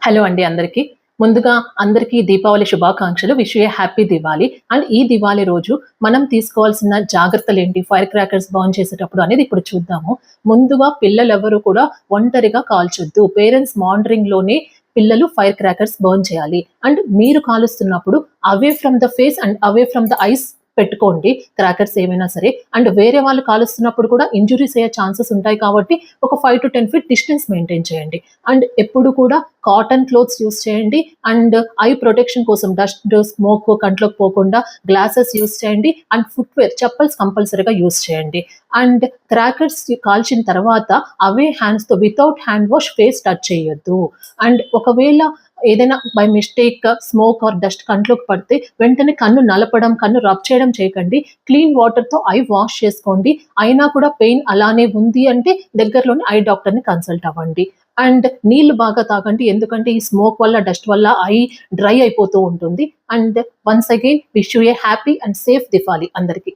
Hello అండి అందరికీ. ముందుగా అందరికీ దీపావళి శుభాకాంక్షలు. Wish you A happy Diwali. And ఈ దివాళీ రోజు మనం తీసుకోవాల్సిన జాగ్రత్తలేంటి, ఫైర్ క్రాకర్స్ బర్న్ చేసేటప్పుడు అనేది ఇప్పుడు చూద్దాము. ముందుగా పిల్లలెవరు కూడా ఒంటరిగా కాల్చొద్దు. పేరెంట్స్ మానిటరింగ్‌లోనే పిల్లలు ఫైర్ క్రాకర్స్ బర్న్ చేయాలి. అండ్ మీరు కాలుస్తున్నప్పుడు away from the face and away from the eyes పెట్టుకోండి క్రాకర్స్ ఏమైనా సరే. అండ్ వేరే వాళ్ళు కాలుస్తున్నప్పుడు కూడా ఇంజ్యూరీస్ అయ్యే ఛాన్సెస్ ఉంటాయి కాబట్టి ఒక 5-10 ఫీట్ డిస్టెన్స్ మెయింటైన్ చేయండి. అండ్ ఎప్పుడు కూడా కాటన్ క్లోత్స్ యూస్ చేయండి. అండ్ ఐ ప్రొటెక్షన్ కోసం డస్ట్, స్మోక్ కంట్లోకి పోకుండా గ్లాసెస్ యూస్ చేయండి. అండ్ ఫుట్‌వేర్ చెప్పల్స్ కంపల్సరీగా యూస్ చేయండి. అండ్ క్రాకర్స్ కాల్చిన తర్వాత అవే హ్యాండ్స్‌తో without hand wash face touch చేయొద్దు. అండ్ ఒకవేళ ఏదైనా by mistake smoke or dust కంట్లోకి పడితే వెంటనే కన్ను నలపడం, కన్ను రబ్ చేయడం చేయకండి. క్లీన్ వాటర్‌తో ఐ వాష్ చేసుకోండి. అయినా కూడా పెయిన్ అలానే ఉంది అంటే దగ్గరలోని ఐ డాక్టర్‌ని కన్సల్ట్ అవ్వండి. అండ్ నీళ్లు బాగా తాగండి. ఎందుకంటే ఈ స్మోక్ వల్ల, డస్ట్ వల్ల ఐ డ్రై అయిపోతూ ఉంటుంది. And once again wish you A happy and safe Diwali అందరికి.